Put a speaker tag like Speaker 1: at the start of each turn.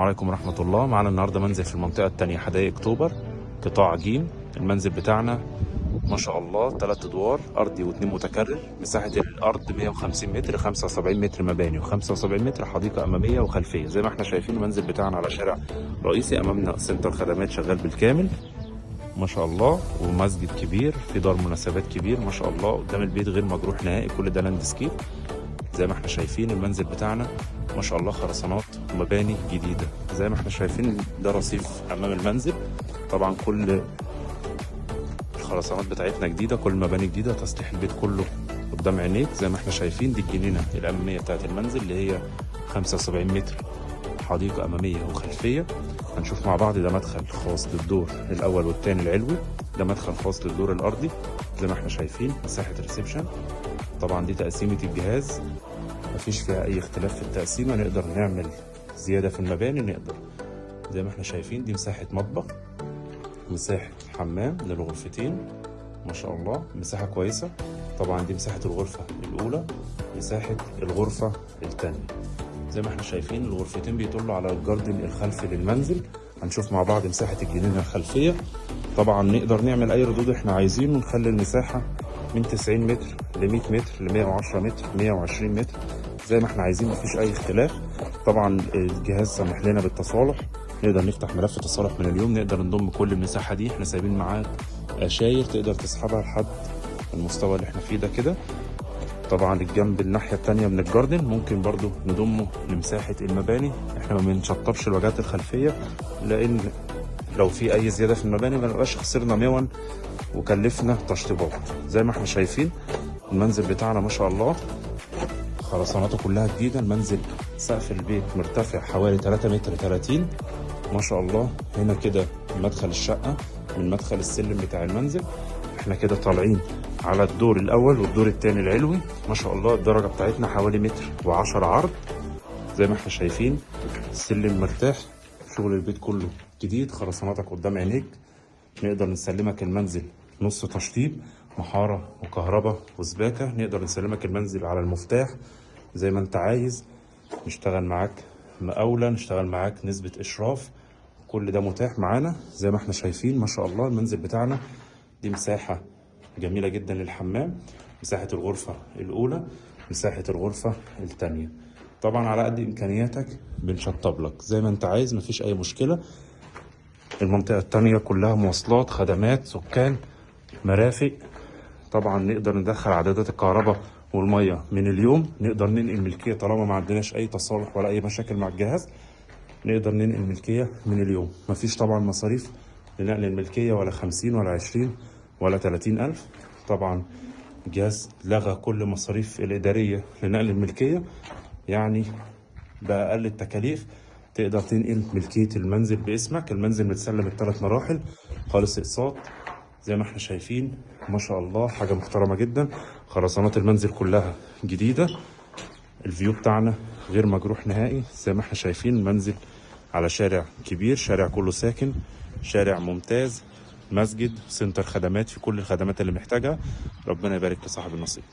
Speaker 1: عليكم ورحمة الله. معانا النهاردة منزل في المنطقة التانية، حدائق أكتوبر، قطاع جيم. المنزل بتاعنا ما شاء الله 3 أدوار، أرضي و2 متكرر. مساحة الأرض 150 متر، 75 متر مباني و75 متر حديقة أمامية وخلفية. زي ما احنا شايفين المنزل بتاعنا على شارع رئيسي، أمامنا سنتر خدمات شغال بالكامل ما شاء الله، ومسجد كبير، في دار مناسبات كبير ما شاء الله. قدام البيت غير مجروح نهائي، كل ده لاندسكيب. زي ما احنا شايفين المنزل بتاعنا ما شاء الله خرسانات ومباني جديدة. زي ما احنا شايفين ده رصيف امام المنزل، طبعا كل الخرسانات بتاعتنا جديدة، كل المباني جديدة، تسطيح البيت كله قدام عينيك. زي ما احنا شايفين دي الجنينة الامامية بتاعت المنزل اللي هي 75 متر، حديقة امامية وخلفية. هنشوف مع بعض، ده مدخل خاص للدور الاول والثاني العلوي، ده مدخل خاص للدور الارضي. زي ما احنا شايفين مساحة ريسبشن. طبعا دي تقسيمة الجهاز، مفيش فيها اي اختلاف في التقسيمه. نقدر نعمل زياده في المباني، نقدر. زي ما احنا شايفين دي مساحه مطبخ، مساحه حمام للغرفتين ما شاء الله، مساحه كويسه. طبعا دي مساحه الغرفه الاولى، مساحه الغرفه الثانيه. زي ما احنا شايفين الغرفتين بيطلوا على الجاردن الخلفي للمنزل. هنشوف مع بعض مساحه الجنينه الخلفيه. طبعا نقدر نعمل اي ردود احنا عايزينه، ونخلي المساحه من 90 متر ل 100 متر ل 110 متر 120 متر زي ما احنا عايزين، مفيش اي اختلاف. طبعا الجهاز سمح لنا بالتصالح، نقدر نفتح ملف تصالح من اليوم، نقدر نضم كل المساحه دي. احنا سايبين معاك اشاير تقدر تسحبها لحد المستوى اللي احنا فيه ده كده. طبعا الجنب الناحيه التانيه من الجاردن ممكن برضو نضمه لمساحه المباني. احنا ما بنشطبش الواجهات الخلفيه، لان لو في اي زياده في المباني ما نبقاش خسرنا مون وكلفنا تشطيبات. زي ما احنا شايفين المنزل بتاعنا ما شاء الله خرساناته كلها جديده. المنزل سقف البيت مرتفع حوالي 3 متر 30 ما شاء الله. هنا كده مدخل الشقه، من مدخل السلم بتاع المنزل احنا كده طالعين على الدور الاول والدور الثاني العلوي ما شاء الله. الدرجه بتاعتنا حوالي متر و10 عرض. زي ما احنا شايفين السلم مرتاح، شغل البيت كله جديد، خرساناتك قدام عينيك. نقدر نسلمك المنزل نص تشطيب، محارة وكهرباء وسباكة. نقدر نسلمك المنزل على المفتاح زي ما انت عايز، نشتغل معاك مقاولة، نشتغل معاك نسبة إشراف، كل ده متاح معانا. زي ما احنا شايفين ما شاء الله المنزل بتاعنا دي مساحة جميلة جدا للحمام، مساحة الغرفة الأولى، مساحة الغرفة الثانية. طبعا على قد إمكانياتك بنشطب لك زي ما انت عايز، مفيش أي مشكلة. المنطقة التانية كلها مواصلات، خدمات، سكان، مرافق. طبعا نقدر ندخل عدادات الكهرباء والمية من اليوم، نقدر ننقل ملكية طالما ما عندناش أي تصالح ولا أي مشاكل مع الجهاز. نقدر ننقل ملكية من اليوم، مفيش طبعا مصاريف لنقل الملكية، ولا 50 ولا 20 ولا 30 ألف. طبعا الجهاز لغى كل مصاريف الإدارية لنقل الملكية، يعني بأقل التكاليف تقدر تنقل ملكية المنزل باسمك. المنزل متسلم ال3 مراحل، خالص اقساط. زي ما احنا شايفين ما شاء الله حاجة محترمة جدا. خرسانات المنزل كلها جديدة، الفيو بتاعنا غير مجروح نهائي. زي ما احنا شايفين المنزل على شارع كبير، شارع كله ساكن، شارع ممتاز، مسجد، سنتر خدمات، في كل الخدمات اللي محتاجها. ربنا يبارك لصاحب النصيب.